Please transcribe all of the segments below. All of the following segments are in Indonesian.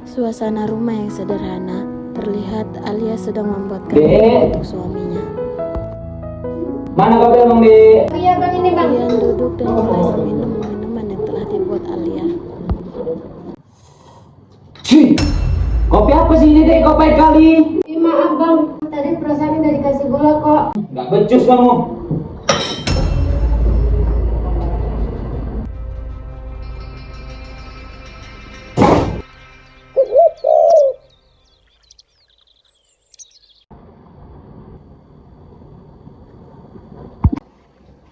Suasana rumah yang sederhana, terlihat Alia sedang membuatkan minum untuk suaminya. Mana kopi Bang Di? Oh iya Bang, ini Bang. Kalian duduk dan mulai meminum minuman yang telah dibuat Alia. Cuy, kopi apa sih ini Dek? Kopi kali. Maaf Bang, tadi perasaan udah dikasih gula kok. Nggak becus kamu.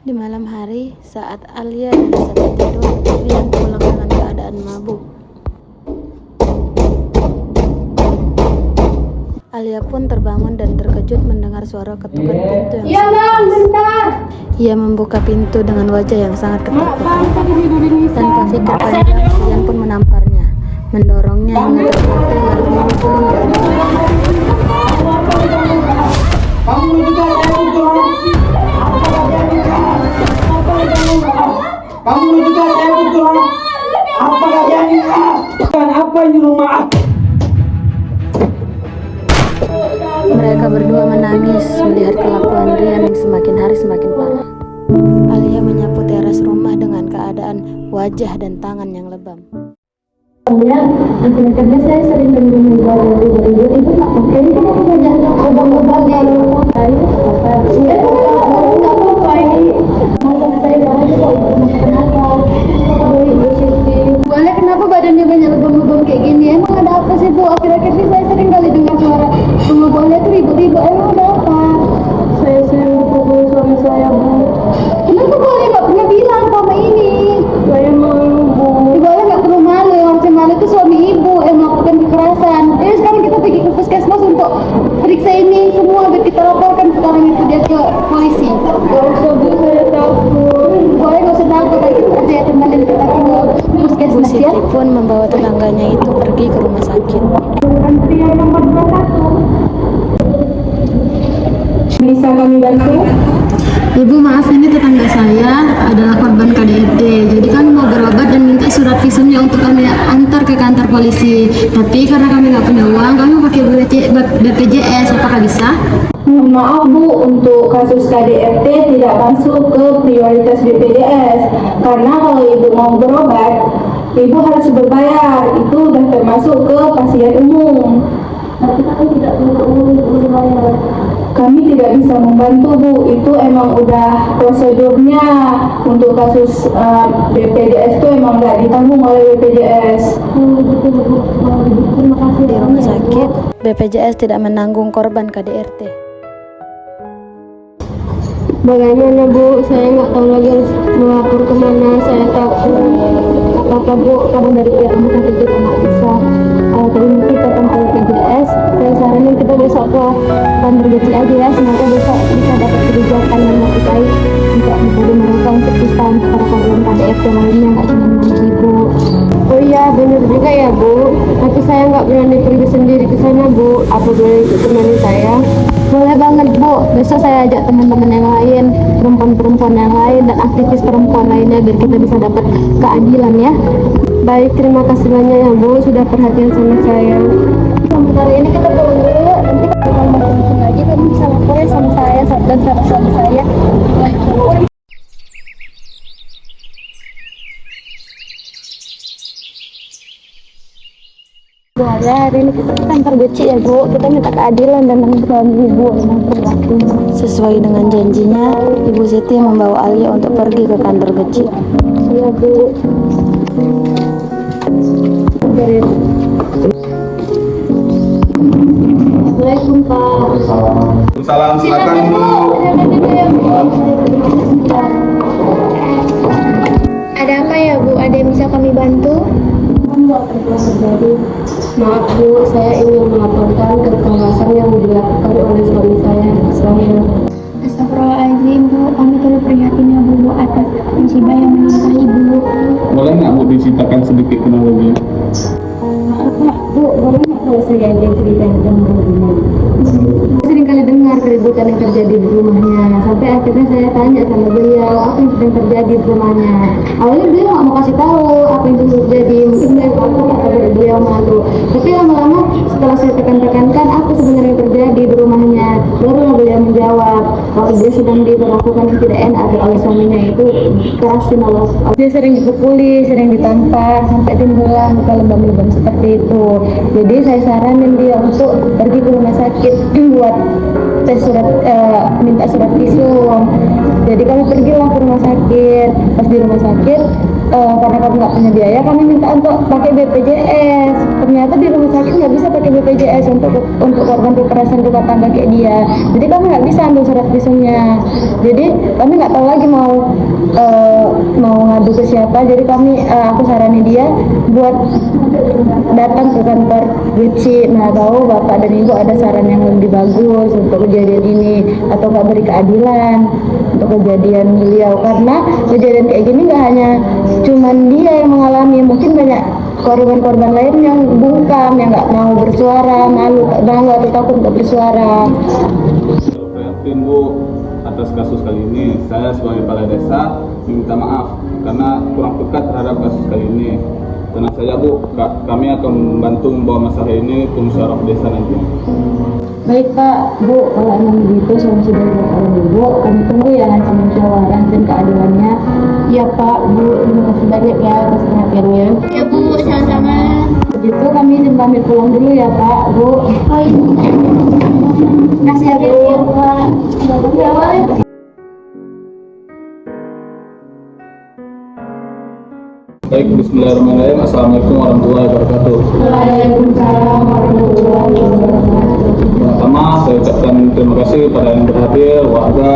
Di malam hari, saat Alia dan sedang tidur, Rian pulang dengan keadaan mabuk. Alia pun terbangun dan terkejut mendengar suara ketukan pintu yang Iya sangat Bang, keras. bentar. Ia membuka pintu dengan wajah yang sangat Bang, ketakutan. tadi tidurin Nisa. Tanpa pikir panjang, Rian pun menamparnya, mendorongnya hingga terjatuh lalu memukulinya. Kamu juga saya pukul. Kamu juga saya pukul. Apa kalian? Kan apa ini rumah? Mereka berdua menangis melihat kelakuan Rian yang semakin hari semakin parah. Alia menyapu teras rumah dengan keadaan wajah dan tangan yang lebam. Ya, akhir-akhirnya saya sering menunggu itu nggak pakai ini kan aku banyak obang-obang yang lain nggak apa-apa ini masak saya banget kenapa ibu Siti boleh kenapa badannya banyak lebam-lebam kayak gini emang ada apa sih Bu akhir-akhir ini saya sering kali dengar suara rumah boleh tuh ribut-ribut emang ada apa saya sering dipukul suami saya Bu kenapa boleh nggak pernah bilang sama ini saya malu Bu boleh nggak perlu malu yang harusnya malu itu suami ibu yang melakukan kekerasan sekarang kita pergi ke puskesmas untuk periksa ini semua biar kita laporkan sekarang itu dia ke polisi nggak usah Bu saya takut boleh nggak usah takut kita aja temenin kita ke Bu puskesmas ya Siti pun membawa tetangganya itu pergi ke rumah sakit. antrian nomor 21 bisa kami bantu? Ibu maaf, ini tetangga saya adalah korban KDRT. Jadi kami mau berobat dan minta surat visumnya untuk kami antar ke kantor polisi. Tapi karena kami nggak punya uang, kami pakai BPJS. Apakah bisa? Maaf Bu, untuk kasus KDRT tidak masuk ke prioritas BPJS karena kalau Ibu mau berobat, Ibu harus berbayar. Itu sudah termasuk ke pasien umum. Tapi kami tidak punya uang untuk berbayar. Kami tidak bisa membantu Bu, itu emang udah prosedurnya untuk kasus BPJS itu emang nggak ditanggung oleh BPJS. Terima kasih. Di rumah sakit, BPJS tidak menanggung korban KDRT. Bagaimana Bu? Saya nggak tahu lagi harus melapor kemana. Saya takut. Apa-apa Bu, karena dari pihak rumah sakit juga nggak bisa. Kalau terima kita tanpa BPJS, saya saranin kita besok ke kantor gaji aja ya. Semoga besok bisa dapat kebijakan yang lebih baik untuk menjadi mereka untuk kita untuk para korban KDRT lainnya nggak cuma Ibu. Oh iya benar juga ya Bu. Tapi saya nggak berani pergi sendiri ke sana Bu. Apa boleh ikut temani saya? Boleh banget Bu, besok saya ajak teman-teman yang lain, perempuan-perempuan yang lain dan aktivis perempuan lainnya biar kita bisa dapat keadilan ya. Baik, terima kasih banyak ya Bu sudah perhatian sama saya. Sementara ini kita pulang dulu ya, nanti kalau mau langsung lagi kamu bisa laporin sama saya dan sama suami saya. Boleh, hari ini kita ke kantor Guci ya Bu, kita minta keadilan dan suami Ibu yang laki-laki. Sesuai dengan janjinya, Ibu Siti membawa Alia untuk pergi ke kantor kecil. Iya Bu. Assalamualaikum Pak. Salam, silakan Bu. Ada apa ya Bu? Ada yang bisa kami bantu? Maaf Bu, saya ingin melaporkan kekerasan yang dilakukan oleh suami saya. Astagfirullahaladzim Bu, kami turut prihatin ya Bu atas musibah yang menimpa Ibu. Boleh nggak Bu diceritakan sedikit kronologinya? Bu, boleh nggak kalau saya ada cerita tentang Bu? Sering kali dengar keributan yang terjadi di rumahnya. Sampai akhirnya saya tanya sama beliau apa yang sedang terjadi di rumahnya. Awalnya beliau nggak mau kasih tahu apa yang sedang terjadi, mungkin beliau malu. Tapi lama-lama setelah saya tekankan apa sebenarnya yang terjadi di rumahnya, barulah beliau menjawab kalau dia sedang diperlakukan yang tidak enak oleh suaminya, itu kerasin Allah. Dia sering dipukuli, sering ditampar sampai timbulan lebam-lebam seperti itu. Jadi saya saranin dia untuk pergi ke rumah sakit buat tes surat, minta surat visum. Jadi kami pergilah ke rumah sakit. Pas di rumah sakit, karena kami nggak punya biaya, kami minta untuk pakai BPJS. Ternyata di rumah sakit nggak bisa pakai BPJS untuk korban kekerasan rumah tangga kayak dia. Jadi kami nggak bisa ambil surat visumnya. Jadi kami nggak tahu lagi mau ngadu ke siapa. Jadi aku sarani dia buat datang ke kantor Gucci. Nah, tahu bapak dan ibu ada saran yang lebih bagus untuk kejadian ini, atau nggak beri keadilan untuk kejadian beliau, karena kejadian kayak gini nggak hanya cuman dia yang mengalami, mungkin banyak korban-korban lain yang bungkam, yang nggak mau bersuara, malu atau takut untuk bersuara. Prihatin Bu atas kasus kali ini. Saya sebagai kepala desa minta maaf karena kurang peka terhadap kasus kali ini. Tenang saja Bu, kami akan membantu membawa masalah ini ke musyawarah desa nanti. Baik Pak, Bu, kalau emang begitu saya sudah berkata Ibu, kami tunggu ya hasil musyawarah dan keadilannya. Iya Pak, Bu, terima kasih banyak ya atas perhatiannya. Ya Bu, sama-sama. Begitu kami izin pamit pulang dulu ya Pak, Bu. Oh iya. Kasih ya Bu. Ya, Baik, bismillahirrahmanirrahim. Assalamualaikum warahmatullahi wabarakatuh. Waalaikumsalam warahmatullahi wabarakatuh. Pertama, saya ucapkan terima kasih kepada yang berhadir, warga,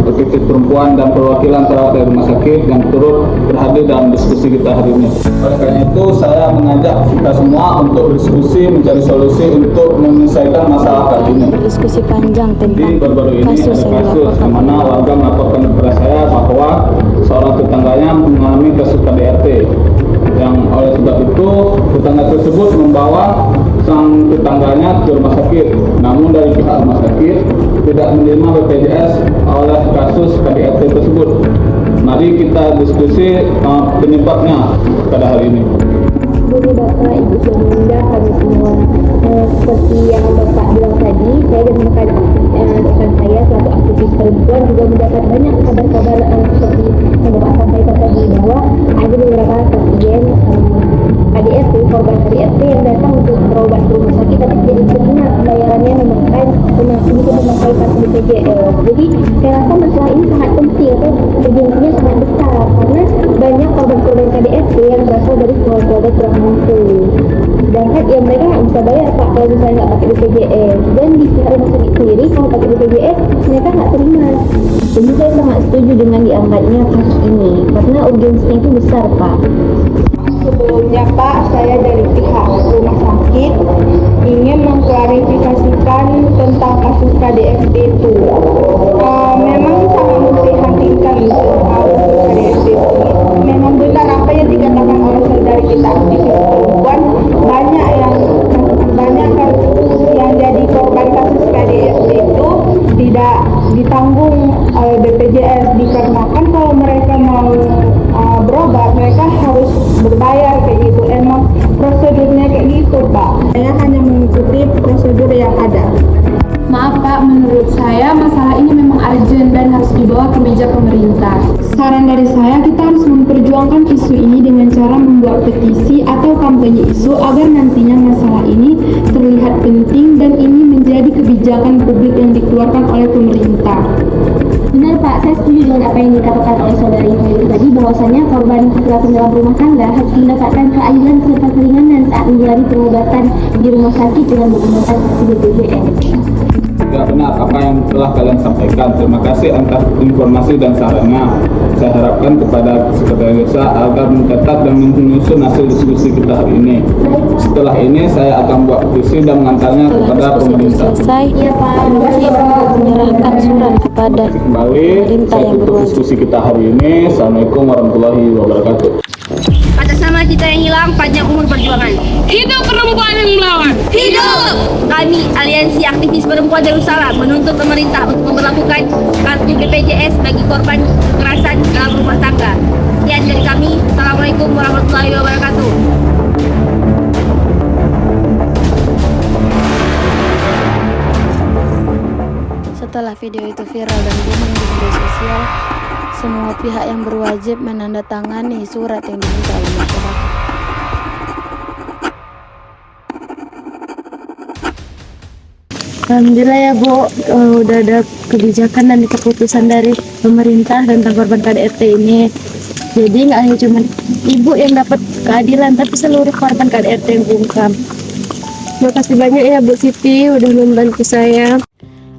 aktivis perempuan, dan perwakilan perawat dari rumah sakit yang turut berhadir dalam diskusi kita hari ini. Oleh karena itu, saya mengajak kita semua untuk berdiskusi, mencari solusi untuk menyelesaikan masalah kali ini. diskusi panjang Di tentang baru-baru ini kasus ada yang kasus dilaporkan. di mana warga melaporkan kepada saya bahwa seorang tetangganya mengalami kasus KDRT. Yang oleh sebab itu tetangga tersebut membawa sang tetangganya ke rumah sakit. Namun dari pihak rumah sakit tidak menerima BPJS oleh kasus KDRT tersebut. Mari kita diskusi penyebabnya pada hari ini. Jadi Bapak, Ibu Sunda, kami semua seperti yang Bapak bilang tadi, saya dan rekan saya selaku aktivis perempuan juga mendapat banyak kabar-kabar seperti yang Bapak sampaikan tadi, bahwa ada beberapa pasien KDRT, korban KDRT yang datang untuk berobat ke rumah sakit tapi tidak diterima pembayarannya memakai kartu BPJS. Jadi saya rasa masalah ini sangat penting atau urgensinya sangat besar, karena banyak korban-korban KDRT yang berasal dari keluarga kurang mampu. Sedangkan ya mereka nggak bisa bayar Pak kalau misalnya nggak pakai BPJS, dan di pihak rumah sakit sendiri kalau pakai BPJS mereka nggak terima. Jadi saya sangat setuju dengan diangkatnya kasus ini karena urgensinya itu besar Pak. Sebelumnya Pak, saya dari pihak rumah sakit ingin mengklarifikasikan tentang kasus KDRT itu. Memang sangat memprihatinkan kasus KDRT itu. Memang benar apa yang dikatakan oleh saudari kita aktivis perempuan, banyak yang jadi korban kasus KDRT itu tidak ditanggung oleh BPJS, dikarenakan kalau mereka mau berobat mereka harus berbayar kayak gitu. Emang prosedurnya kayak gitu Pak. Saya hanya mengikuti prosedur yang ada. Maaf Pak, menurut saya masalah ini memang urgent dan harus dibawa ke meja pemerintah. Saran dari saya, kita harus memperjuangkan isu ini dengan cara membuat petisi atau kampanye isu agar nantinya masalah ini terlihat penting dan ini menjadi kebijakan publik yang dikeluarkan oleh pemerintah. Benar Pak, saya setuju dengan apa yang dikatakan oleh saudari Ibu tadi, bahwasanya korban kekerasan dalam rumah tangga harus mendapatkan keadilan serta keringanan saat menjalani pengobatan di rumah sakit dengan menggunakan kartu BPJS. Tidak benar apa yang telah kalian sampaikan. Terima kasih atas informasi dan sarannya. Saya harapkan kepada Sekretariat Desa agar mencatat dan menyusun hasil diskusi kita hari ini. Setelah ini saya akan buat petisi dan mengantarnya kepada pemerintah. Selesai, menyerahkan surat kepada Kembali pemerintah saya yang tutup berwajib. diskusi kita hari ini. Assalamualaikum warahmatullahi wabarakatuh. Sama-sama kita yang hilang, panjang umur perjuangan. Hidup perempuan yang melawan. Hidup! Kami, Aliansi Aktivis Perempuan Darussalam, menuntut pemerintah untuk memperlakukan kartu BPJS bagi korban kekerasan dalam rumah tangga. Sekian dari kami. Assalamualaikum warahmatullahi wabarakatuh. Setelah video itu viral dan booming di media sosial, semua pihak yang berwajib menandatangani surat yang diminta oleh masyarakat. Alhamdulillah ya Bu, udah ada kebijakan dan keputusan dari pemerintah tentang korban KDRT ini. Jadi nggak hanya cuma ibu yang dapat keadilan, tapi seluruh korban KDRT yang bungkam. Terima kasih banyak ya Bu Siti udah membantu saya.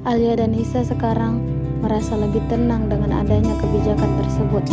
Alia dan Nisa sekarang merasa lebih tenang dengan adanya kebijakan tersebut.